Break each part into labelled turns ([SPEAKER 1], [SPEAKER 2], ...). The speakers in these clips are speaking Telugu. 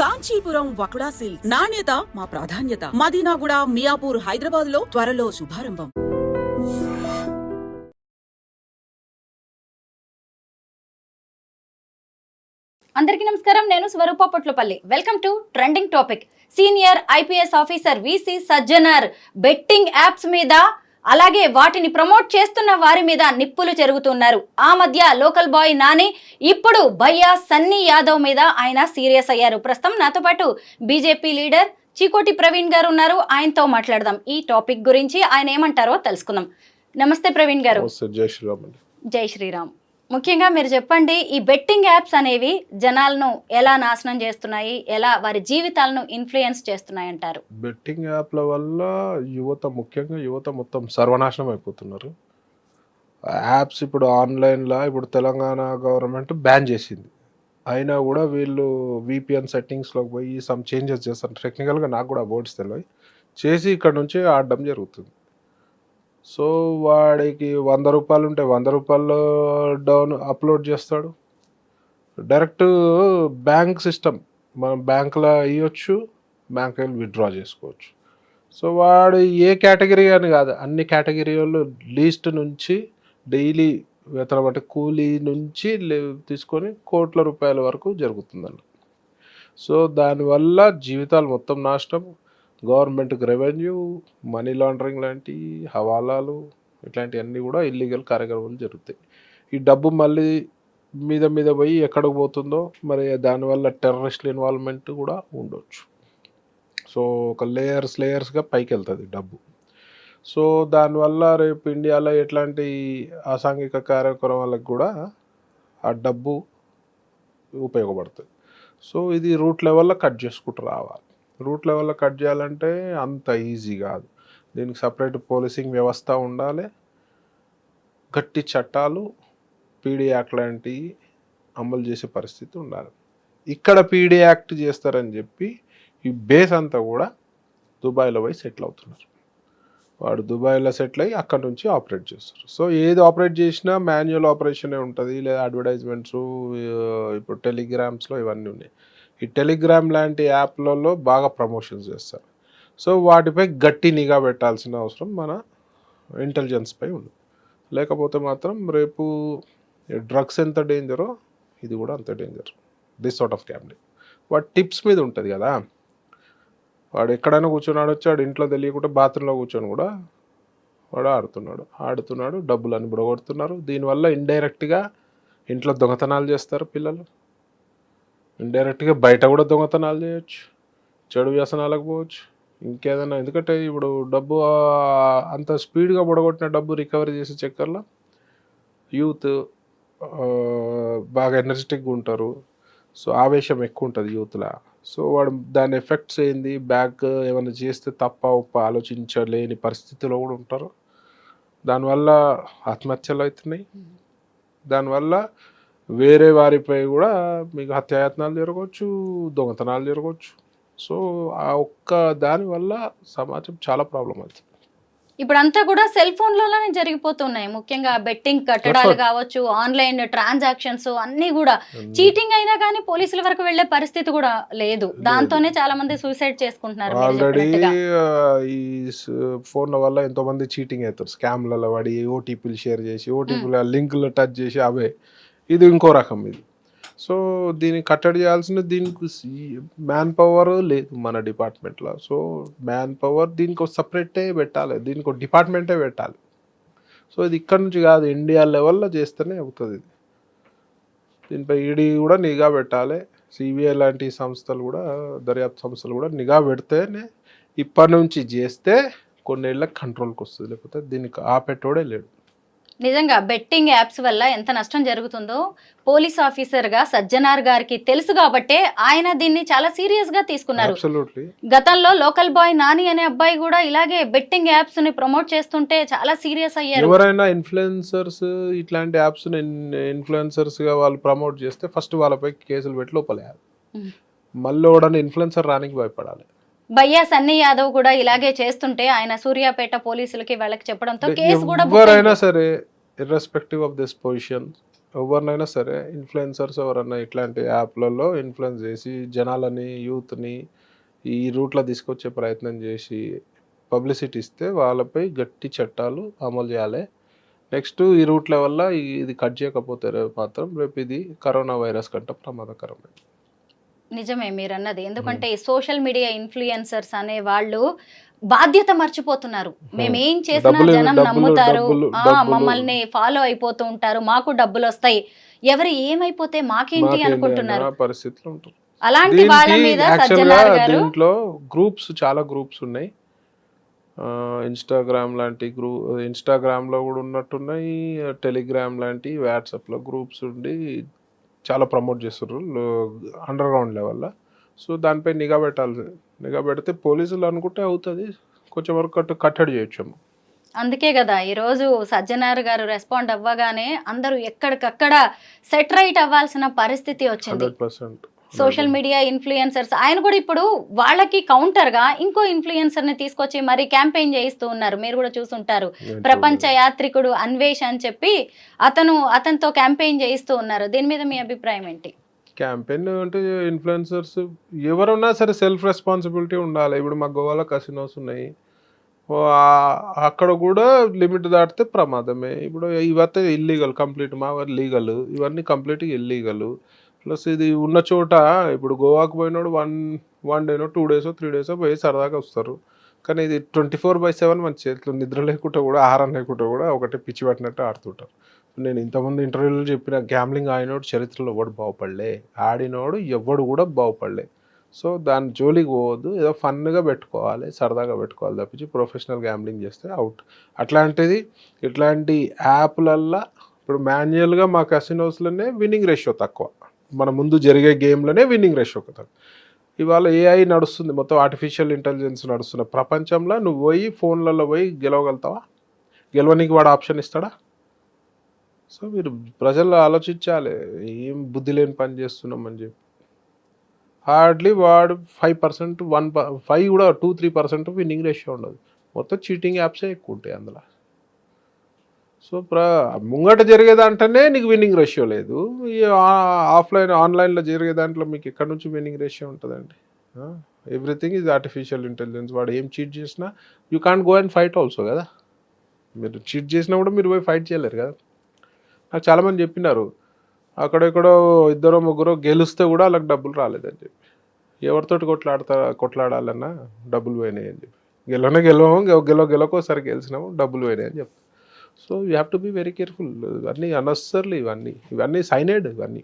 [SPEAKER 1] కాంచీపురం వకుడా సిల్క్స్ నాణ్యత మా ప్రాధాన్యత. మదీనాగూడ, మియాపూర్, హైదరాబాద్ లో త్వరలో శుభారంభం.
[SPEAKER 2] అందరికీ నమస్కారం. నేను Swaroopa Potlapalli. Welcome to trending topic. Senior IPS officer VC Sajjanar betting apps మీద అలాగే వాటిని ప్రమోట్ చేస్తున్న వారి మీద నిప్పులు చెరుగుతున్నారు. ఆ మధ్య లోకల్ బాయ్ నాని, ఇప్పుడు భయ్యా సన్నీ యాదవ్ మీద ఆయన సీరియస్ అయ్యారు. ప్రస్తుతం నాతో పాటు బీజేపీ లీడర్ చీకోటి ప్రవీణ్ గారు ఉన్నారు. ఆయనతో మాట్లాడదాం. ఈ టాపిక్ గురించి ఆయన ఏమంటారో తెలుసుకుందాం. నమస్తే ప్రవీణ్ గారు. జై శ్రీరామ్. ముఖ్యంగా మీరు చెప్పండి, ఈ బెట్టింగ్ యాప్స్ అనేవి జనాలను ఎలా నాశనం చేస్తున్నాయి, ఎలా వారి జీవితాలను ఇన్ఫ్లుయెన్స్ చేస్తున్నాయి అంటారు?
[SPEAKER 3] బెట్టింగ్ యాప్ల వల్ల ముఖ్యంగా యువత మొత్తం సర్వనాశనం అయిపోతున్నారు. యాప్స్ ఇప్పుడు ఆన్లైన్లో ఇప్పుడు తెలంగాణ గవర్నమెంట్ బ్యాన్ చేసింది. అయినా కూడా వీళ్ళు విపిఎన్ సెట్టింగ్స్లోకి పోయి సమ్ చేంజెస్ చేస్తారు. టెక్నికల్గా నాకు కూడా అబౌట్స్ తెలియదు, చేసి ఇక్కడ నుంచి ఆడడం జరుగుతుంది. సో వాడికి 100 రూపాయలు ఉంటే 100 రూపాయలు డౌన్ అప్లోడ్ చేస్తాడు. డైరెక్ట్ బ్యాంక్ సిస్టమ్, మనం బ్యాంకులో ఇవ్వచ్చు, బ్యాంక్ వెళ్ళి విత్డ్రా చేసుకోవచ్చు. సో వాడు ఏ కేటగిరీ అని కాదు, అన్ని కేటగిరీలు లీస్ట్ నుంచి డైలీ వేతనం అంటే కూలీ నుంచి తీసుకొని కోట్ల రూపాయల వరకు జరుగుతుందండి. సో దానివల్ల జీవితాలు మొత్తం నాశనం. గవర్నమెంట్కి రెవెన్యూ, మనీ లాండరింగ్ లాంటి హవాలాలు ఇట్లాంటివన్నీ కూడా ఇల్లీగల్ కార్యక్రమాలు జరుగుతాయి. ఈ డబ్బు మళ్ళీ మీద పోయి ఎక్కడికి పోతుందో మరి, దానివల్ల టెర్రరిస్టుల ఇన్వాల్వ్మెంట్ కూడా ఉండొచ్చు. సో ఒక లేయర్స్గా పైకి వెళ్తుంది డబ్బు. సో దానివల్ల రేపు ఇండియాలో ఎట్లాంటి అసాంఘిక కార్యక్రమాలకు కూడా ఆ డబ్బు ఉపయోగపడుతుంది. సో ఇది రూట్ లెవెల్లో కట్ చేసుకుంటూ రావాలి. రూట్ లెవెల్లో కట్ చేయాలంటే అంత ఈజీ కాదు. దీనికి సపరేట్ పోలీసింగ్ వ్యవస్థ ఉండాలి, గట్టి చట్టాలు, పీడీ యాక్ట్ లాంటివి అమలు చేసే పరిస్థితి ఉండాలి. ఇక్కడ పీడీ యాక్ట్ చేస్తారని చెప్పి ఈ బేస్ అంతా కూడా దుబాయ్లో పోయి సెటిల్ అవుతున్నారు. వాడు దుబాయ్లో సెటిల్ అయ్యి అక్కడ నుంచి ఆపరేట్ చేస్తారు. సో ఏది ఆపరేట్ చేసినా మాన్యువల్ ఆపరేషనే ఉంటుంది, లేదా అడ్వర్టైజ్మెంట్స్, ఇప్పుడు టెలిగ్రామ్స్లో ఇవన్నీ ఉన్నాయి. ఈ టెలిగ్రామ్ లాంటి యాప్లలో బాగా ప్రమోషన్స్ చేస్తారు. సో వాటిపై గట్టి నిఘా పెట్టాల్సిన అవసరం మన ఇంటెలిజెన్స్ పై ఉంది. లేకపోతే మాత్రం రేపు డ్రగ్స్ ఎంత డేంజరో ఇది కూడా అంత danger. This sort of gambling వాడు టిప్స్ మీద ఉంటుంది కదా. వాడు ఎక్కడైనా కూర్చొని ఆడొచ్చు, వాడు ఇంట్లో తెలియకుండా బాత్రూంలో కూర్చొని కూడా వాడు ఆడుతున్నాడు, డబ్బులు బుడగొడుతున్నారు. దీనివల్ల ఇండైరెక్ట్గా ఇంట్లో దొంగతనాలు చేస్తారు పిల్లలు, ఇండైరెక్ట్గా బయట కూడా దొంగతనాలు చేయొచ్చు, చెడు వ్యసనాలకు పోవచ్చు, ఇంకేదైనా. ఎందుకంటే ఇప్పుడు డబ్బు అంత స్పీడ్గా బుడగొట్టిన డబ్బు రికవరీ చేసే చక్కర్లో యూత్ బాగా ఎనర్జెటిక్గా ఉంటారు. సో ఆవేశం ఎక్కువ ఉంటుంది యూత్లో. సో వాడు దాని ఎఫెక్ట్స్ ఏంది, బ్యాక్ ఏమైనా చేస్తే తప్ప ఆలోచించలేని పరిస్థితిలో కూడా ఉంటారు. దానివల్ల ఆత్మహత్యలు అవుతున్నాయి. దానివల్ల వేరే వారిపై కూడా మీకు హత్యాయత్నాలు జరగవచ్చు, దొంగతనాలు జరగవచ్చు. సో ఆ ఒక్క దానివల్ల సమాజం చాలా ప్రాబ్లం అవుతుంది.
[SPEAKER 2] ఇప్పుడంతా కూడా సెల్ ఫోన్లలోనే జరిగిపోతున్నాయి. ముఖ్యంగా బెట్టింగ్ కట్టడాలు కావచ్చు, ఆన్లైన్ ట్రాన్సాక్షన్స్ అన్నీ కూడా చీటింగ్ అయినా కానీ పోలీసుల వరకు వెళ్లే పరిస్థితి కూడా లేదు. దాంతోనే చాలా మంది సూసైడ్ చేసుకుంటున్నారు.
[SPEAKER 3] ఆల్రెడీ ఈ ఫోన్ల వల్ల ఎంతో మంది చీటింగ్ అవుతారు. స్కామ్లలో వాడి ఓటీపీలు షేర్ చేసి, ఓటీపీల లింకులు టచ్ చేసి అవే. ఇది ఇంకో రకం ఇది. సో దీన్ని కట్టడి చేయాల్సిన, దీనికి మ్యాన్ పవర్ లేదు మన డిపార్ట్మెంట్లో. సో మ్యాన్ పవర్ దీనికి సపరేటే పెట్టాలి, దీనికి ఒక డిపార్ట్మెంటే పెట్టాలి. సో ఇది ఇక్కడ నుంచి కాదు, ఇండియా లెవెల్లో చేస్తేనే అవుతుంది. ఇది దీనిపై ఈడీ కూడా నిఘా పెట్టాలి, సిబిఐ లాంటి సంస్థలు కూడా, దర్యాప్తు సంస్థలు కూడా నిఘా పెడితేనే ఇప్పటి నుంచి చేస్తే కొన్నేళ్ళకి కంట్రోల్కి వస్తుంది. లేకపోతే దీనికి ఆపెట్టోడే లేడు.
[SPEAKER 2] నిజంగా బెట్టింగ్ యాప్స్ వల్ల ఎంత నష్టం జరుగుతుందో పోలీస్ ఆఫీసర్గా సజ్జనార్ గారికి తెలుసు కాబట్టే ఆయన దీన్ని చాలా సీరియస్ గా తీసుకున్నారు. గతంలో లోకల్ బాయ్ నాని అనే అబ్బాయి కూడా ఇలాగే బెట్టింగ్ యాప్స్ ని ప్రమోట్ చేస్తుంటే చాలా సీరియస్ అయ్యారు.
[SPEAKER 3] ఎవరైనా ఇన్ఫ్లుయెన్సర్స్ ఇట్లాంటి యాప్స్ ఇన్ఫ్లుయెన్సర్స్ గా వాళ్ళు ప్రమోట్ చేస్తే ఫస్ట్ వాళ్ళపై కేసులు పెట్టి లోపలేయాలి. మళ్ళీ కూడా ఇన్ఫ్లుయెన్సర్ రానికి భయపడాలి.
[SPEAKER 2] భయ్యా సన్నీ యాదవ్ కూడా ఇలాగే చేస్తుంటే ఆయన సూర్యాపేట పోలీసులకి వాళ్ళకి చెప్పడంతో కేసు కూడా
[SPEAKER 3] ఎవరైనా సరే ఇర్రెస్పెక్టివ్ ఆఫ్ దిస్ పొజిషన్ ఎవరినైనా సరే ఇన్ఫ్లుయెన్సర్స్ ఎవరన్నా ఇట్లాంటి యాప్లలో ఇన్ఫ్లుయెన్స్ చేసి జనాలని యూత్ని ఈ రూట్లో తీసుకొచ్చే ప్రయత్నం చేసి పబ్లిసిటీ ఇస్తే వాళ్ళపై గట్టి చట్టాలు అమలు చేయాలి. నెక్స్ట్ ఈ రూట్ల వల్ల ఇది కట్ చేయకపోతే మాత్రం రేపు ఇది కరోనా వైరస్ కంటే ప్రమాదకరమే.
[SPEAKER 2] నిజమే మీరన్నది. ఎందుకంటే ఈ సోషల్ మీడియా ఇన్ఫ్లుయెన్సర్స్ అనే వాళ్ళు బాధ్యత మర్చిపోతున్నారు. మేము ఏం చేసినా జనం నమ్ముతారు, మమ్మల్ని ఫాలో అయిపోతూ ఉంటారు, మాకు డబ్బులు వస్తాయి, ఎవరు ఏమైపోతే మాకేంటి అనుకుంటున్నారు
[SPEAKER 3] పరిస్థితులు ఉంటారు.
[SPEAKER 2] అలాంటి వాళ్ళ మీద సజ్జనార్ గారు
[SPEAKER 3] దీంట్లో గ్రూప్స్ చాలా గ్రూప్స్ ఉన్నాయి. ఇన్స్టాగ్రామ్ లాంటి ఇన్స్టాగ్రామ్లో కూడా ఉన్నట్టున్నాయి, టెలిగ్రామ్ లాంటి వాట్సాప్లో గ్రూప్స్ ఉండి చాలా ప్రమోట్ చేస్తున్నారు అండర్ గ్రౌండ్ లెవెల్లో. సో దానిపై నిఘా పెట్టాలి. నిఘా పెడితే పోలీసులు అనుకుంటే అవుతుంది, కొంచెం వరకు కట్టడి చేయొచ్చు.
[SPEAKER 2] అందుకే కదా ఈరోజు సజ్జనార్ గారు రెస్పాండ్ అవ్వగానే అందరూ ఎక్కడికక్కడ సెటరైట్ అవ్వాల్సిన పరిస్థితి వచ్చింది.
[SPEAKER 3] 100%
[SPEAKER 2] సోషల్ మీడియా ఇన్ఫ్లుయెన్సర్స్ ఆయన కూడా ఇప్పుడు వాళ్ళకి కౌంటర్ గా ఇంకో ఇన్ఫ్లుయెన్సర్ ని తీసుకొచ్చి మరి క్యాంపెయిన్ చేయిస్తూ ఉన్నారు. మీరు కూడా చూసుంటారు, ప్రపంచ యాత్రికుడు అన్వేష్ అని చెప్పి అతనితో క్యాంపెయిన్ చేయిస్తూ ఉన్నారు. దీని మీద మీ అభిప్రాయం ఏంటి?
[SPEAKER 3] క్యాంపెయిన్ అంటే ఇన్ఫ్లుయెన్సర్స్ ఎవరున్నా సరే సెల్ఫ్ రెస్పాన్సిబిలిటీ ఉండాలి. ఇప్పుడు మా గోవాలో కసినోస్ ఉన్నాయి, అక్కడ కూడా లిమిట్ దాటితే ప్రమాదమే. ఇప్పుడు ఇవైతే ఇల్లీగల్, కంప్లీట్ మా లీగల్, ఇవన్నీ కంప్లీట్గా ఇల్లీగల్. ప్లస్ ఇది ఉన్న చోట ఇప్పుడు గోవాకు పోయినాడు వన్ డేనో 2 డేసో 3 డేసో పోయి సరదాగా వస్తారు. కానీ ఇది 24/7 మన చేతిలో నిద్ర లేకుండా కూడా ఆహారం లేకుండా కూడా ఒకటే పిచ్చి పట్టినట్టు ఆడుతుంటారు. నేను ఇంతమంది ఇంటర్వ్యూలో చెప్పిన గ్యామ్లింగ్ ఆడినోడు చరిత్రలో ఎవడు బాగుపడలే, ఆడినోడు ఎవడు కూడా బాగుపడలే. సో దాని జోలికి పోవద్దు, ఏదో ఫన్గా పెట్టుకోవాలి, సరదాగా పెట్టుకోవాలి తప్పించి ప్రొఫెషనల్ గ్యామ్లింగ్ చేస్తే అవుట్. అట్లాంటిది ఇట్లాంటి యాప్లల్లో ఇప్పుడు మాన్యువల్గా మా కసినోస్లోనే విన్నింగ్ రేషియో తక్కువ, మన ముందు జరిగే గేమ్లోనే విన్నింగ్ రేషియో తక్కువ. ఇవాళ ఏఐ నడుస్తుంది, మొత్తం ఆర్టిఫిషియల్ ఇంటెలిజెన్స్ నడుస్తున్న ప్రపంచంలో నువ్వు పోయి ఫోన్లలో పోయి గెలవగలుగుతావా? గెలవనికి వాడు ఆప్షన్ ఇస్తాడా? సో మీరు ప్రజలు ఆలోచించాలి, ఏం బుద్ధి లేని పని చేస్తున్నామని చెప్పి. హార్డ్లీ వాడు 5%, 5 కూడా 2-3% విన్నింగ్ రేషియో ఉండదు. మొత్తం చీటింగ్ యాప్సే ఎక్కువ ఉంటాయి అందులో. సో ముంగట జరిగేదంటేనే నీకు విన్నింగ్ రేషియో లేదు, ఈ ఆన్లైన్లో జరిగే దాంట్లో మీకు ఎక్కడి నుంచి విన్నింగ్ రేషియో ఉంటుందండి? Everything is artificial intelligence. వాడు ఏం చీట్ చేసినా you can't go and fight also కదా. మీరు చీట్ చేసినా కూడా మీరు పోయి ఫైట్ చేయలేరు కదా. నాకు చాలామంది చెప్పినారు అక్కడెక్కడో 2-3 గెలిస్తే కూడా వాళ్ళకి డబ్బులు రాలేదని చెప్పి. ఎవరితోటి కొట్లాడాలన్నా డబ్బులు పోయినాయి అని చెప్పి. గెలవకోసారి గెలిచినాము డబ్బులు పోయినాయి అని చెప్పి. So you have to be very careful. ఇవన్నీ అనవసర్లీ, ఇవన్నీ సైనైడ్, ఇవన్నీ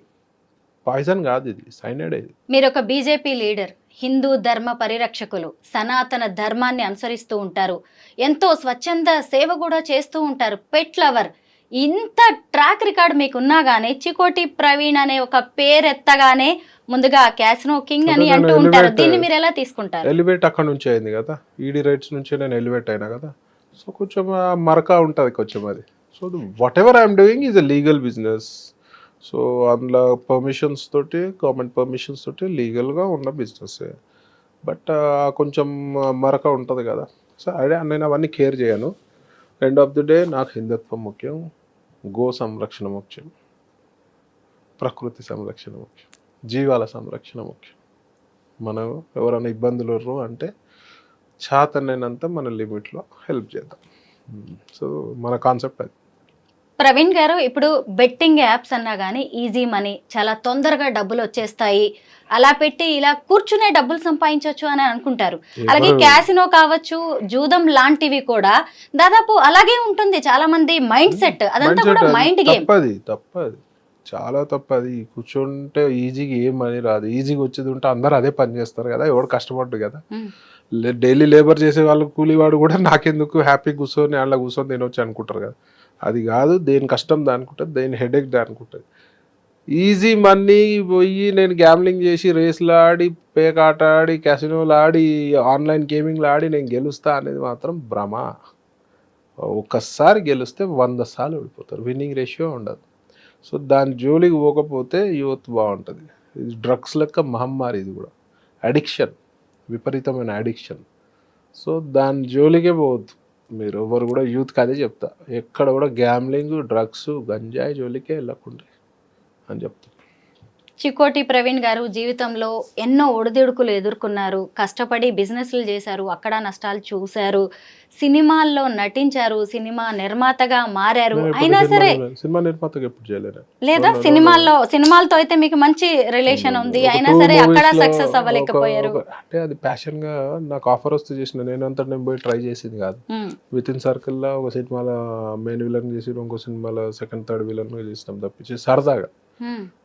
[SPEAKER 3] పాయిజన్ కాదు, ఇది సైనైడ్. ఇది
[SPEAKER 2] మీరు ఒక బీజేపీ లీడర్, హిందూ ధర్మ పరిరక్షకులు, సనాతన ధర్మాన్ని అనుసరిస్తూ ఉంటారు, ఎంతో స్వచ్ఛంద సేవ కూడా చేస్తూ ఉంటారు, పెట్ లవర్. ఇంత ట్రాక్ రికార్డ్ మీకున్నా గానీ చికోటి ప్రవీణ్ అనే ఒక పేరెత్తగానే ముందుగా క్యాసినో కింగ్ అని అంటూ ఉంటారు. దీన్ని మీరు ఎలా తీసుకుంటారు?
[SPEAKER 3] ఎలివేట్ అక్కడ నుంచి అయింది కదా, ఈడీ రైట్స్ నుంచి నేను ఎలివేట్ అయినా కదా. సో కొంచెం మరక ఉంటుంది కొంచెం అది. So what ever I'm doing is a legal business. So అందులో పర్మిషన్స్ తోటి, గవర్నమెంట్ పర్మిషన్స్ తోటి లీగల్గా ఉన్న బిజినెస్. బట్ కొంచెం మరక ఉంటుంది కదా. సో అదే నేను అవన్నీ కేర్ చేయను. ఎండ్ ఆఫ్ ది డే నాకు హిందుత్వం ముఖ్యం, గో సంరక్షణ ముఖ్యం, ప్రకృతి సంరక్షణ ముఖ్యం, జీవాల సంరక్షణ ముఖ్యం. మనం ఎవరైనా ఇబ్బందులు అంటే చాతనైనంత మన లిమిట్లో హెల్ప్ చేద్దాం. సో మన కాన్సెప్ట్ అది.
[SPEAKER 2] ప్రవీణ్ గారు, ఇప్పుడు బెట్టింగ్ యాప్స్ అన్నా కానీ ఈజీ మనీ, చాలా తొందరగా డబ్బులు వచ్చేస్తాయి, అలా పెట్టి ఇలా కూర్చునే డబ్బులు సంపాదించవచ్చు అని అనుకుంటారు. అలాగే క్యాసినో కావచ్చు, జూదం లాంటివి కూడా దాదాపు అలాగే ఉంటుంది. చాలా మంది మైండ్ సెట్ అదంతా కూడా మైండ్ గేమ్.
[SPEAKER 3] తప్పది, చాలా తప్పది. కూర్చుంటే ఈజీగా ఏం మనీ రాదు. ఈజీగా వచ్చేది ఉంటే అందరు అదే పని చేస్తారు కదా, ఎవడు కష్టపడ్డు కదా. డైలీ లేబర్ చేసే వాళ్ళు కూలీవాడు కూడా నాకెందుకు హ్యాపీ కూర్చొని అలా కూర్చొని తినొచ్చు అనుకుంటారు కదా. అది కాదు, దేని కష్టం దానుకుంటుంది, దేని హెడేక్ దానుకుంటుంది. ఈజీ మనీ పోయి నేను గ్యామ్లింగ్ చేసి రేసులు ఆడి, పేకాట ఆడి, క్యాసినోలు ఆడి, ఆన్లైన్ గేమింగ్లు ఆడి నేను గెలుస్తా అనేది మాత్రం భ్రమ. ఒక్కసారి గెలిస్తే 100 సార్లు ఓడిపోతారు, విన్నింగ్ రేషియో ఉండదు. సో దాని జోలికి పోకపోతే యూత్ బాగుంటుంది. ఇది డ్రగ్స్ లెక్క మహమ్మారి, ఇది కూడా అడిక్షన్, విపరీతమైన అడిక్షన్. సో దాని జోలికే పోవద్దు మీరు ఎవరు కూడా. యూత్కి అదే చెప్తా, ఎక్కడ కూడా గ్యామ్లింగ్, డ్రగ్స్, గంజాయి జోలికే వెళ్ళకుండా అని చెప్తాను.
[SPEAKER 2] చికోటి ప్రవీణ్ గారు జీవితంలో ఎన్నో ఒడిదుడుకులు ఎదుర్కొన్నారు, కష్టపడి బిజినెస్లు చేశారు, అక్కడ నష్టాలు చూశారు, సినిమాల్లో నటించారు, సినిమా నిర్మాతగా మారారు.
[SPEAKER 3] నేను ఎప్పుడు
[SPEAKER 2] అయినా సరే
[SPEAKER 3] సినిమా నిర్మాతగా ఎప్పుడు చేయలేను.
[SPEAKER 2] లేదా సినిమాలతో అయితే మీకు మంచి రిలేషన్ ఉంది, అయినా సరే అక్కడ సక్సెస్ అవ్వలేకపోయారు.
[SPEAKER 3] అంటే అది ప్యాషన్ గా నాకు ఆఫర్ వస్తే చేసిన, నేను పోయి ట్రై చేసింది కాదు. విత్ ఇన్ సర్కిల్ లో ఒక సినిమాలో మెయిన్ విలన్ చేసి, ఇంకో సినిమాలో సెకండ్ థర్డ్ విలన్ చేసినాం తప్పించి సరదాగా.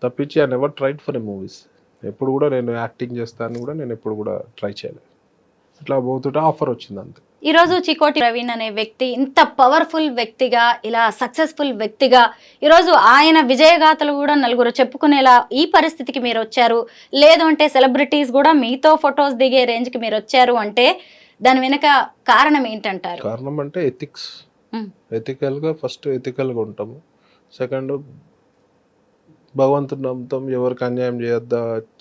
[SPEAKER 3] తప్పించి I never tried for a movies. ఎప్పుడు కూడా నేను యాక్టింగ్ చేస్తాను కూడా నేను ఎప్పుడు కూడా ట్రై చేయలేదు. ఇట్లా పోతుంటే ఆఫర్ వచ్చింది అంతే.
[SPEAKER 2] ఈరోజు చికోటి ప్రవీణ్ అనే వ్యక్తి ఇంత పవర్ఫుల్ వ్యక్తిగా, ఇలా సక్సెస్ఫుల్ వ్యక్తిగా, ఈరోజు ఆయన విజయగాథలు కూడా నలుగురు చెప్పుకునేలా ఈ పరిస్థితికి మీరు వచ్చారు. లేదు అంటే సెలబ్రిటీస్ కూడా మీతో ఫొటోస్ దిగే రేంజ్కి మీరు వచ్చారు అంటే దాని వెనుక కారణం ఏంటంటారు?
[SPEAKER 3] కారణం అంటే ఎథిక్స్. ఎథికల్గా ఫస్ట్ ఎథికల్గా ఉంటాము. సెకండ్ భగవంతుని నమ్ముతాం, ఎవరికి అన్యాయం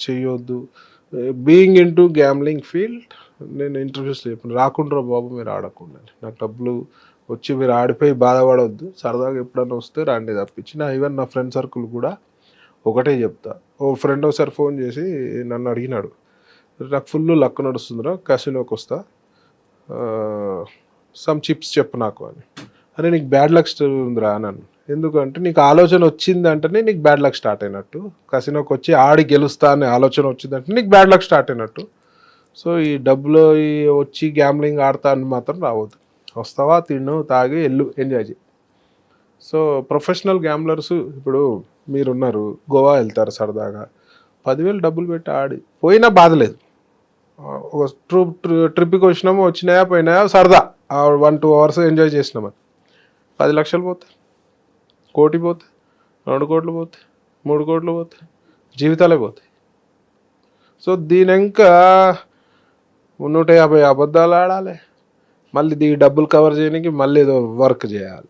[SPEAKER 3] చేయొద్దు. Being in to gambling field నేను ఇంటర్వ్యూస్లో చెప్పాను, రాకుండా బాబు మీరు ఆడకుండా, నాకు డబ్బులు వచ్చి మీరు ఆడిపోయి బాధపడవద్దు, సరదాగా ఎప్పుడన్నా వస్తే రండి తప్పించి. ఈవెన్ నా ఫ్రెండ్ సర్కిల్ కూడా ఒకటే చెప్తా. ఓ ఫ్రెండ్ ఒకసారి ఫోన్ చేసి నన్ను అడిగినాడు, నాకు ఫుల్ లక్ నడుస్తుందిరా, కసినోకి వస్తా, సమ్ చిప్స్ చెప్పు నాకు అని. అరే నీకు బ్యాడ్ లక్ ఉందిరా అన్నాను. ఎందుకంటే నీకు ఆలోచన వచ్చిందంటేనే నీకు బ్యాడ్ లక్ స్టార్ట్ అయినట్టు. కసినోకి వచ్చి ఆడి గెలుస్తా అనే ఆలోచన వచ్చిందంటే నీకు బ్యాడ్ లక్ స్టార్ట్ అయినట్టు. సో ఈ డబ్బులో వచ్చి గ్యాంబ్లింగ్ ఆడతా అని మాత్రం రావద్దు. వస్తావా, తిను, తాగి ఎల్లు, ఎంజాయ్ చేయి. సో ప్రొఫెషనల్ గ్యాంబ్లర్స్ ఇప్పుడు మీరున్నారు, గోవా వెళ్తారు సరదాగా, 10,000 డబ్బులు పెట్టి ఆడి పోయినా బాధ లేదు. ఒక ట్రిప్కి వచ్చినాయా పోయినాయా సరదా 1-2 అవర్స్ ఎంజాయ్ చేసినామని 10 లక్షలు పోతాయి, 1 కోటి పోతాయి, 2 కోట్లు పోతాయి, 3 కోట్లు పోతాయి, జీవితాలే పోతాయి. సో దీని ఇంకా 150 అబద్ధాలు ఆడాలి, మళ్ళీ ఈ డబ్బులు కవర్ చేయడానికి మళ్ళీ ఏదో వర్క్ చేయాలి.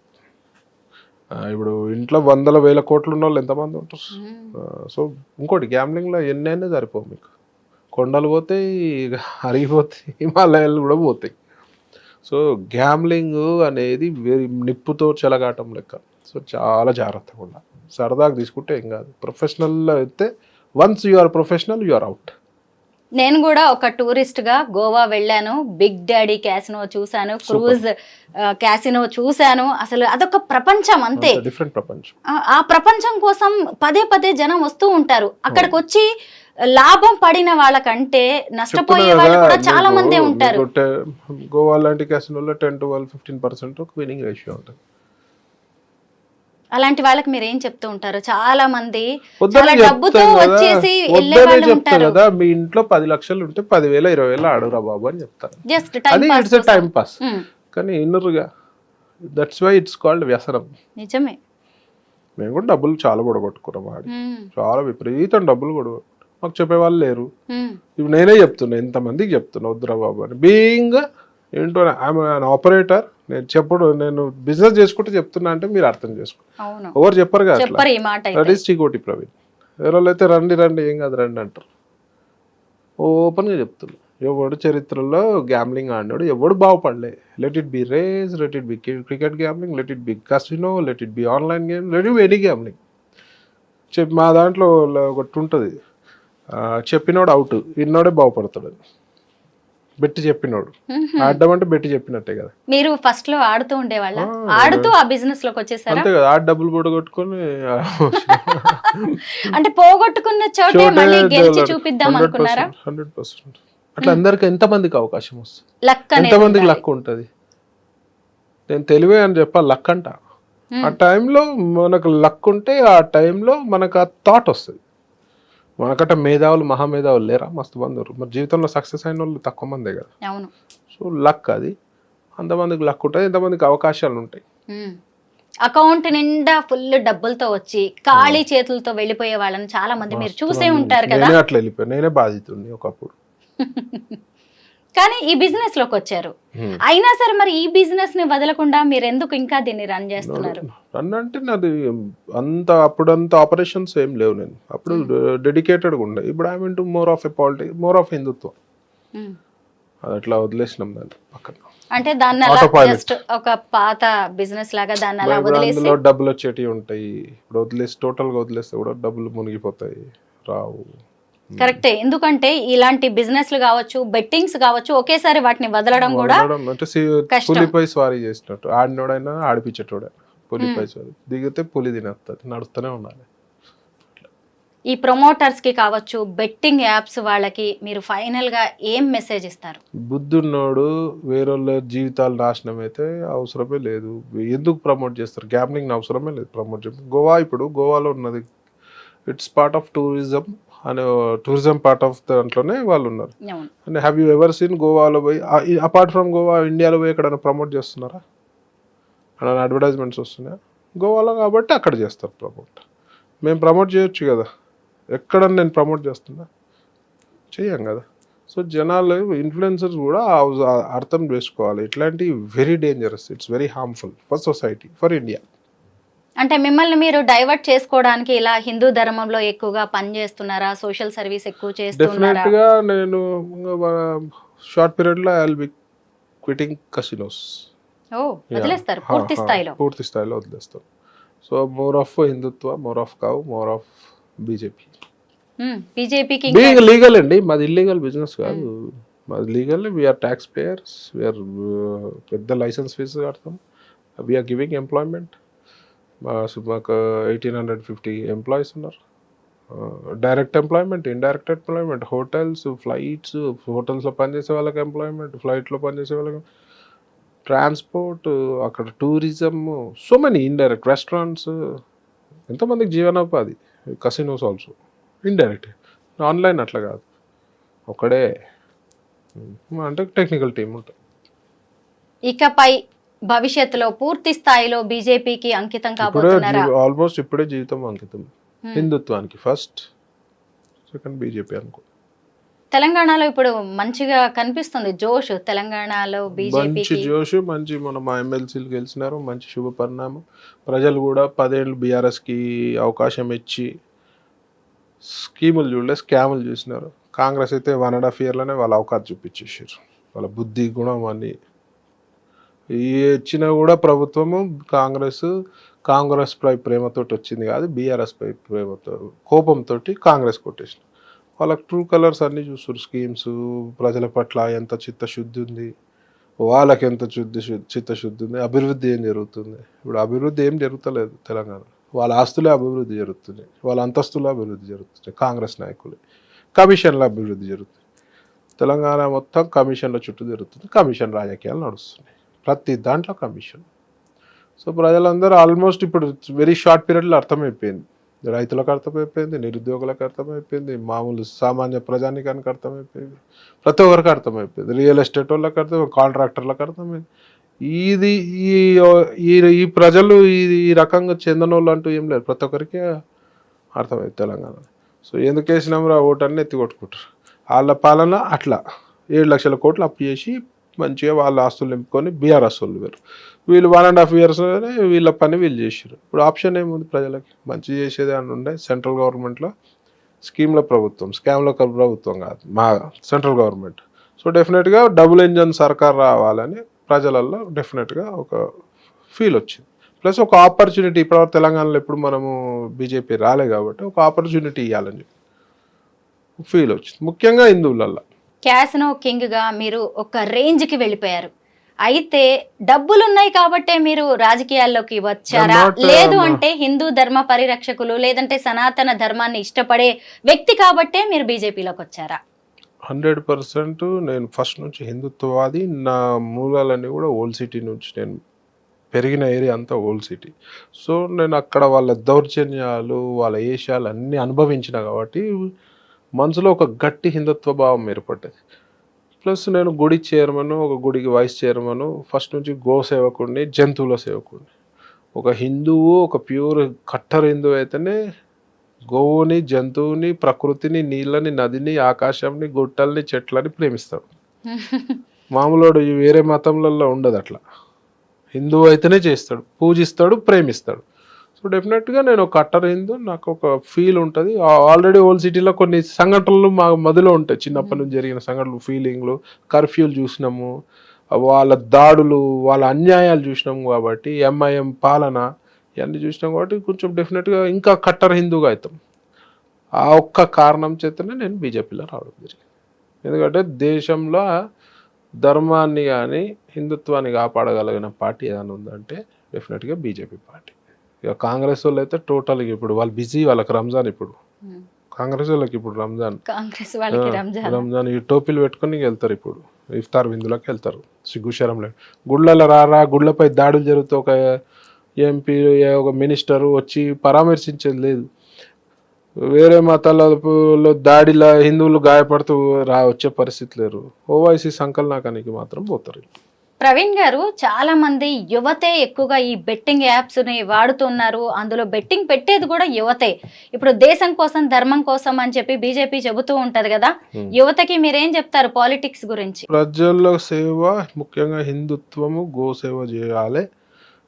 [SPEAKER 3] ఇప్పుడు ఇంట్లో 100,000 కోట్లు ఉన్న వాళ్ళు ఎంతమంది ఉంటారు? సో ఇంకోటి గ్యాంబ్లింగ్లో ఎన్నైనా సరిపోవు మీకు. కొండలు పోతాయి, అరిగిపోతాయి, హిమాలయాలు కూడా పోతాయి. సో గ్యాంబ్లింగ్ అనేది నిప్పుతో చెలగాటం లెక్క. సో చాలా జాగ్రత్తగా ఉండాలి. సరదాగా తీసుకుంటే ఏం కాదు. ప్రొఫెషనల్లో అయితే once you are professional you are out.
[SPEAKER 2] నేను కూడా ఒక టూరిస్ట్గా గోవా వెళ్ళాను, బిగ్ డాడీ క్యాసినో చూశాను, క్రూజ్ క్యాసినో చూశాను. అసలు అదొక ప్రపంచం అంతే,
[SPEAKER 3] డిఫరెంట్ ప్రపంచం.
[SPEAKER 2] ఆ ప్రపంచం కోసం పదే పదే జనం వస్తూ ఉంటారు. అక్కడికి వచ్చి లాభం పడిన వాళ్ళకంటే నష్టపోయే వాళ్ళు కూడా చాలా మందే ఉంటారు.
[SPEAKER 3] గోవా లాంటి క్యాసినోలో 10-12-15% విన్నింగ్ రేషియో ఉంటుంది.
[SPEAKER 2] అలాంటి వాళ్ళకి మీరు ఏం చెప్తూ ఉంటారు? చాలా మంది చాలా డబ్బుతో వచ్చేసి వెళ్ళే వాళ్ళు ఉంటారు
[SPEAKER 3] కదా. మీ ఇంట్లో 10 లక్షలు ఉంటే 10,000 20,000 ఆడురా బాబు అని చెప్తారు.
[SPEAKER 2] Just
[SPEAKER 3] time pass. కానీ ఇన్నరుగా దట్స్ వై ఇట్స్ కాల్డ్ వ్యసనం.
[SPEAKER 2] నిజమే.
[SPEAKER 3] మేము కూడా డబ్బులు చాలా కూడగొట్టుకున్నాం. వాడి చాలా విపరీతం డబ్బులు కూడా మాకు చెప్పేవాళ్ళు లేరు. ఇప్పుడు నేనే చెప్తున్నా, ఎంతమందికి చెప్తున్నా వద్దురా బాబు అని. బీయింగ్ ఏంటో ఐఎమ్ ఆపరేటర్, నేను బిజినెస్ చేసుకుంటే చెప్తున్నా అంటే మీరు అర్థం చేసుకో. ఎవరు చెప్పరు కదా. That is Chikoti Praveen. ఎవరు అయితే రండి ఏం కాదు రండి అంటారు. ఓపెన్గా చెప్తున్నా, ఎవడు చరిత్రలో గ్యాంబ్లింగ్ ఆడినాడు ఎవడు బాగుపడలే. Let it be race, let it be cricket gambling, let it be casino, let it be online game, let it be any gambling. మా దాంట్లో ఒకటి ఉంటుంది, చెప్పినోడు అవుట్, ఇన్నోడే బాగుపడతాడు. బెట్టి చెప్పినోడు ఆడమంటే బెట్టి చెప్పినట్టే కదా.
[SPEAKER 2] మీరు ఫస్ట్ లో ఆడుతూ ఉండేవాళ్ళ, ఆడుతూ ఆ బిజినెస్ లోకి వచ్చేసారా?
[SPEAKER 3] అంతే కదా, ఆడ డబ్బులు పోగొట్టుకొని
[SPEAKER 2] అంటే పోగొట్టుకున్న చోటే మళ్ళీ గెలిచి చూపిద్దాం అనుకున్నారా?
[SPEAKER 3] 100%. అట్లా అందరికి ఎంతమందికి అవకాశం వస్తుంది, ఎంతమందికి లక్ ఉంటుంది. నేను తెలివే అని చెప్పాలి, లక్ అంట. ఆ టైంలో మనకు లక్ ఉంటే ఆ టైంలో మనకు ఆ థాట్ వస్తుంది. మనకట మేధావులు మహామేధావులు లేరా? మస్తు మంది. మరి జీవితంలో సక్సెస్ అయిన వాళ్ళు తక్కువ మందే కదా. సో లక్ అది. అంతమందికి లక్ ఉంటుంది, ఎంతమందికి అవకాశాలు ఉంటాయి.
[SPEAKER 2] అకౌంట్ నిండా ఫుల్ డబ్బులతో వచ్చి ఖాళీ చేతులతో వెళ్ళిపోయే వాళ్ళని చాలా మంది మీరు చూసే ఉంటారు కదా.
[SPEAKER 3] నేనే అట్లా వెళ్ళిపోయాను, నేనే బాధితుడిని ఒకప్పుడు.
[SPEAKER 2] కానీ ఈ బిజినెస్ లోకి వచ్చారు. అయినా సరే మరి ఈ బిజినెస్ ని వదలకుండా మీరు ఎందుకు ఇంకా దీన్ని రన్ చేస్తున్నారు?
[SPEAKER 3] రన్ అంటే నాది అప్పుడంత ఆపరేషన్స్ ఏం లేవు. నేను అప్పుడు డెడికేటెడ్గా ఉండే. ఇప్పుడు I mean to more of a politics, more of హిందుత్వం. అది అట్లా వదిలేసినాం దాన్ని పక్కన.
[SPEAKER 2] అంటే దాన్ని అలా
[SPEAKER 3] Autopilot.
[SPEAKER 2] జస్ట్ ఒక పాత బిజినెస్ లాగా దాన్ని అలా
[SPEAKER 3] ఇప్పుడు
[SPEAKER 2] వదిలేసి
[SPEAKER 3] అందులో డబ్బులు వచ్చేటివి ఉంటాయి, ఇప్పుడు వదిలేసి టోటల్గా వదిలేస్తే కూడా డబ్బులు మునిగిపోతాయి, రావు.
[SPEAKER 2] కరెక్టే. ఎందుకంటే ఇలాంటి బిజినెస్లు కావచ్చు, బెట్టింగ్స్ కావచ్చు, ఒకేసారి వాటిని వదలడం కూడా
[SPEAKER 3] వదలడం అంటే
[SPEAKER 2] కష్టం.
[SPEAKER 3] పులిపై స్వారీ చేసినట్టు, ఆడినోడైనా ఆడిపించేటోడే. పులిపై స్వారీ దిగితే పులి తినేస్తుంది, నడుస్తూనే ఉండాలి.
[SPEAKER 2] ఈ ప్రమోటర్స్ కి కావచ్చు, బెట్టింగ్ యాప్స్ వాళ్ళకి మీరు ఫైనల్ గా ఏం మెసేజ్ ఇస్తారు?
[SPEAKER 3] బుద్ధున్నోడు వేరే జీవితాలు నాశనం అయితే అవసరమే లేదు. ఎందుకు ప్రమోట్ చేస్తారు? గ్యాంబ్లింగ్ అవసరమే లేదు ప్రమోట్ చేస్తారు. గోవా, ఇప్పుడు గోవాలో ఉన్నది ఇట్స్ పార్ట్ ఆఫ్ టూరిజం అనే టూరిజం పార్ట్ ఆఫ్ దాంట్లోనే వాళ్ళు ఉన్నారు.
[SPEAKER 2] అవును.
[SPEAKER 3] And have you ever seen గోవాలో పోయి అపార్ట్ ఫ్రమ్ గోవా ఇండియాలో పోయి ఎక్కడైనా ప్రమోట్ చేస్తున్నారా? అక్కడ అడ్వర్టైజ్మెంట్స్ వస్తున్నాయా? గోవాలో కాబట్టి అక్కడ చేస్తారు ప్రమోట్. మేము ప్రమోట్ చేయొచ్చు కదా, ఎక్కడన్నా నేను ప్రమోట్ చేస్తున్నా? చెయ్యం కదా. సో జనాలు ఇన్ఫ్లుయెన్సర్స్ కూడా అర్థం చేసుకోవాలి, ఇట్లాంటి very dangerous, it's very harmful for society, for India.
[SPEAKER 2] అంటే మిమ్మల్ని మీరు డైవర్ట్ చేసుకోవడానికి ఇలా హిందూ ధర్మంలో ఎక్కువగా పని చేస్తున్నారా? సోషల్ సర్వీస్ ఎక్కువ చేస్తున్నారా?
[SPEAKER 3] డెఫినెట్ గా నేను షార్ట్ పీరియడ్ లో I will be quitting casinos.
[SPEAKER 2] Oh, వదిలేస్తారు పూర్తి స్థాయిలో?
[SPEAKER 3] పూర్తి స్థాయిలో వదిలేస్తాం. So more of Hindutva, more of cow, more of BJP.
[SPEAKER 2] బీజేపీకి
[SPEAKER 3] బీయింగ్ లీగల్ అండి, మాది ఇల్లీగల్ బిజినెస్ కాదు, మాది legal. We are tax payers, we are పెద్ద లైసెన్స్ ఫీజు కడతాం, వీఆర్ గివింగ్ ఎంప్లాయ్మెంట్. మాకు 1850 ఎంప్లాయీస్ ఉన్నారు. Direct employment, indirect employment, hotels, flights, హోటల్స్లో పనిచేసే వాళ్ళకి ఎంప్లాయ్మెంట్, ఫ్లైట్లో పనిచేసే వాళ్ళకి ట్రాన్స్పోర్ట్, అక్కడ tourism, so many indirect restaurants, ఎంతోమందికి జీవనోపాధి. Casinos also indirect. ఆన్లైన్ అట్లా కాదు, ఒకడే అంటే టెక్నికల్ టీం ఉంటుంది.
[SPEAKER 2] ఇకపై భవిష్యత్తులో పూర్తి స్థాయిలో బీజేపీకి అంకితం కాబోతున్నారా?
[SPEAKER 3] ఆల్మోస్ట్ ఇప్పుడే జీవితం అంకితం హిందుత్వానికి, ఫస్ట్, సెకండ్ బీజేపీ అనుకో.
[SPEAKER 2] తెలంగాణలో ఇప్పుడు మంచిగా కనిపిస్తుంది జోష్, తెలంగాణలో
[SPEAKER 3] మంచి
[SPEAKER 2] బీజేపీకి
[SPEAKER 3] జోష్, మంచి మా ఎమ్మెల్సీలు గెలిచినారు, మంచి శుభ పరిణామం. ప్రజలు కూడా 10 ఏళ్ళు బీఆర్ఎస్కి అవకాశం ఇచ్చి స్కీములు చూడలే, స్కాములు చూసినారు. కాంగ్రెస్ అయితే 1.5 yearలోనే వాళ్ళ అవకాశం చూపించేసారు, వాళ్ళ బుద్ధి గుణం అన్ని ఇచ్చినా కూడా ప్రభుత్వము కాంగ్రెస్ పై ప్రేమతోటి వచ్చింది కాదు, బీఆర్ఎస్ పై ప్రేమతో కోపంతో కాంగ్రెస్ కొట్టేసిన. వాళ్ళకి ట్రూ కలర్స్ అన్నీ చూస్తారు, స్కీమ్స్, ప్రజల పట్ల ఎంత చిత్తశుద్ధి ఉంది, వాళ్ళకి ఎంత చిత్తశుద్ధి ఉంది, అభివృద్ధి ఏం జరుగుతుంది. ఇప్పుడు అభివృద్ధి ఏం జరుగుతలేదు తెలంగాణ, వాళ్ళ ఆస్తులే అభివృద్ధి జరుగుతుంది, వాళ్ళ అంతస్తులే అభివృద్ధి జరుగుతుంది, కాంగ్రెస్ నాయకులే. కమిషన్ల అభివృద్ధి జరుగుతుంది, తెలంగాణ మొత్తం కమిషన్ల చుట్టూ జరుగుతుంది, కమిషన్ రాజకీయాలు నడుస్తున్నాయి, ప్రతి దాంట్లో కమిషన్. సో ప్రజలందరూ ఆల్మోస్ట్ ఇప్పుడు వెరీ షార్ట్ పీరియడ్లో అర్థమైపోయింది, రైతులకు అర్థమైపోయింది, నిరుద్యోగులకు అర్థమైపోయింది, మామూలు సామాన్య ప్రజానికానికి అర్థమైపోయింది, ప్రతి ఒక్కరికి అర్థమైపోయింది, రియల్ ఎస్టేట్ వాళ్ళకి అర్థమైంది, కాంట్రాక్టర్లకు అర్థమైంది. ఇది ఈ ప్రజలు ఈ రకంగా చెందిన వాళ్ళు అంటూ ఏం లేదు, ప్రతి ఒక్కరికి అర్థమైంది తెలంగాణ. సో ఎందుకు వేసినాం రా ఓటన్ని ఎత్తి కొట్టుకుంటారు. వాళ్ళ పాలన అట్లా 7 లక్షల కోట్లు అప్పు చేసి మంచిగా వాళ్ళ ఆస్తులు నింపుకొని బీఆర్ఎస్ వాళ్ళు వేరు, వీళ్ళు 1.5 years వీళ్ళ పని వీళ్ళు చేసారు. ఇప్పుడు ఆప్షన్ ఏముంది ప్రజలకి? మంచి చేసేది అని ఉండే సెంట్రల్ గవర్నమెంట్లో స్కీమ్ల ప్రభుత్వం, స్కామ్ల ప్రభుత్వం కాదు మా సెంట్రల్ గవర్నమెంట్. సో డెఫినెట్గా డబుల్ ఇంజన్ సర్కార్ రావాలని ప్రజలలో డెఫినెట్గా ఒక ఫీల్ వచ్చింది. ప్లస్ ఒక ఆపర్చునిటీ, ఇప్పుడు తెలంగాణలో ఎప్పుడు మనము బీజేపీ రాలే కాబట్టి ఒక ఆపర్చునిటీ ఇవ్వాలని చెప్పి ఫీల్ వచ్చింది, ముఖ్యంగా హిందువులల్లో.
[SPEAKER 2] క్యాసినో కింగ్ గా మీరు ఒక రేంజ్ కి వెళ్ళిపోయారు. అయితే డబ్బులు ఉన్నాయి కాబట్టే మీరు రాజకీయాల్లోకి వచ్చారా, లేదు అంటే హిందూ ధర్మ పరిరక్షకులు లేదంటే సనాతన ధర్మాన్ని ఇష్టపడే వ్యక్తి కాబట్టే మీరు బీజేపీలోకి వచ్చారా?
[SPEAKER 3] 100% నేను ఫస్ట్ నుంచి హిందుత్వవాది. నా మూలాలన్నీ కూడా ఓల్డ్ సిటీ నుంచి, నేను పెరిగిన ఏరియా అంతా ఓల్డ్ సిటీ. సో నేను అక్కడ వాళ్ళ దౌర్జన్యాలు, వాళ్ళ ఏషాలు అన్నీ అనుభవించిన కాబట్టి మనసులో ఒక గట్టి హిందుత్వ భావం ఏర్పడ్డది. ప్లస్ నేను గుడి చైర్మన్, ఒక గుడికి వైస్ చైర్మన్, ఫస్ట్ నుంచి గో సేవకుడిని, జంతువుల సేవకుడిని. ఒక హిందువు, ఒక ప్యూర్ కట్టర్ హిందువు అయితేనే గోవుని, జంతువుని, ప్రకృతిని, నీళ్ళని, నదిని, ఆకాశంని, గుట్టల్ని, చెట్లని ప్రేమిస్తాడు. మామూలుడు వేరే మతంలలో ఉండదు అట్లా. హిందువు అయితేనే చేస్తాడు, పూజిస్తాడు, ప్రేమిస్తాడు. సో సో డెఫినెట్గా నేను కట్టర్ హిందూ, నాకు ఒక ఫీల్ ఉంటుంది. ఆల్రెడీ ఓల్డ్ సిటీలో కొన్ని సంఘటనలు మా మదిలో ఉంటాయి, చిన్నప్పటి నుంచి జరిగిన సంఘటనలు, ఫీలింగ్లు, కర్ఫ్యూలు చూసినాము, వాళ్ళ దాడులు, వాళ్ళ అన్యాయాలు చూసినాము కాబట్టి, ఎంఐఎం పాలన ఇవన్నీ చూసినాం కాబట్టి కొంచెం డెఫినెట్గా ఇంకా కట్టర్ హిందూగా అవుతాం. ఆ ఒక్క కారణం చేతనే నేను బీజేపీలో రావడం జరిగింది. ఎందుకంటే దేశంలో ధర్మాన్ని కానీ హిందుత్వాన్ని కాపాడగలిగిన పార్టీ ఏదైనా ఉందంటే డెఫినెట్గా బీజేపీ పార్టీ. ఇక కాంగ్రెస్ వాళ్ళు అయితే టోటల్గా ఇప్పుడు వాళ్ళు బిజీ, వాళ్ళకి రంజాన్ ఇప్పుడు, కాంగ్రెస్ వాళ్ళకి ఇప్పుడు రంజాన్,
[SPEAKER 2] కాంగ్రెస్ వాళ్ళకి
[SPEAKER 3] రంజాన్ ఈ టోపీలు పెట్టుకొని వెళ్తారు, ఇప్పుడు ఇఫ్తార్ విందులోకి వెళ్తారు. సిగ్గుశరం లేదు. గుళ్ళలో రారా, గుళ్ళపై దాడులు జరుగుతూ ఒక ఎంపీ ఒక మినిస్టరు వచ్చి పరామర్శించేది లేదు. వేరే మతాలలో దాడిలా హిందువులు గాయపడుతూ వచ్చే పరిస్థితి లేరు. ఓవైసీ సంకలనాకానికి మాత్రం పోతారు.
[SPEAKER 2] ప్రవీణ్ గారు, చాలా మంది యువతే ఎక్కువగా ఈ బెట్టింగ్ యాప్స్ ని వాడుతున్నారు, అందులో బెట్టింగ్ పెట్టేది కూడా యువతే. ఇప్పుడు దేశం కోసం, ధర్మం కోసం అని చెప్పి బీజేపీ చెబుతూ ఉంటది కదా, యువతకి మీరేం చెప్తారు పాలిటిక్స్ గురించి?
[SPEAKER 3] ప్రజల సేవ, ముఖ్యంగా హిందుత్వము, గోసేవ చేయాలి.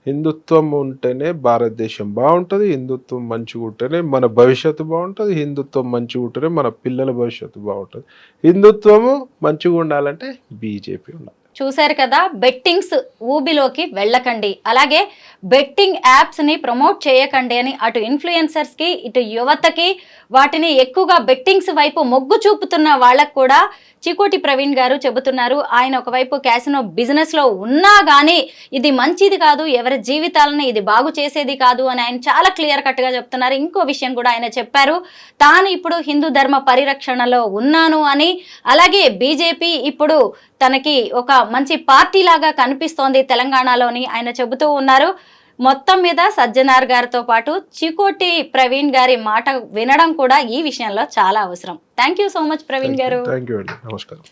[SPEAKER 3] హిందుత్వం ఉంటేనే భారతదేశం బాగుంటుంది, హిందుత్వం మంచిగా ఉంటేనే మన భవిష్యత్తు బాగుంటుంది, హిందుత్వం మంచిగా ఉంటేనే మన పిల్లల భవిష్యత్తు బాగుంటుంది. హిందుత్వము మంచిగా ఉండాలంటే బీజేపీ ఉండాలి.
[SPEAKER 2] చూశారు కదా, బెట్టింగ్స్ ఊబిలోకి వెళ్ళకండి, అలాగే బెట్టింగ్ యాప్స్ ని ప్రమోట్ చేయకండి అని అటు ఇన్ఫ్లుయెన్సర్స్ కి, ఇటు యువతకి, వాటిని ఎక్కువగా బెట్టింగ్స్ వైపు మొగ్గు చూపుతున్న వాళ్ళకు కూడా చికోటి ప్రవీణ్ గారు చెబుతున్నారు. ఆయన ఒకవైపు క్యాసినో బిజినెస్ లో ఉన్నా గానీ ఇది మంచిది కాదు, ఎవరి జీవితాలను ఇది బాగు చేసేది కాదు అని ఆయన చాలా క్లియర్ కట్ గా చెప్తున్నారు. ఇంకో విషయం కూడా ఆయన చెప్పారు, తాను ఇప్పుడు హిందూ ధర్మ పరిరక్షణలో ఉన్నాను అని, అలాగే బీజేపీ ఇప్పుడు తనకి ఒక మంచి పార్టీ లాగా కనిపిస్తోంది తెలంగాణలోని ఆయన చెబుతూ ఉన్నారు. మొత్తం మీద సజ్జనార్ గారితో పాటు చికోటి ప్రవీణ్ గారి మాట వినడం కూడా ఈ విషయంలో చాలా అవసరం. Thank you so much Praveen garu.
[SPEAKER 3] Thank you అండి, నమస్కారం.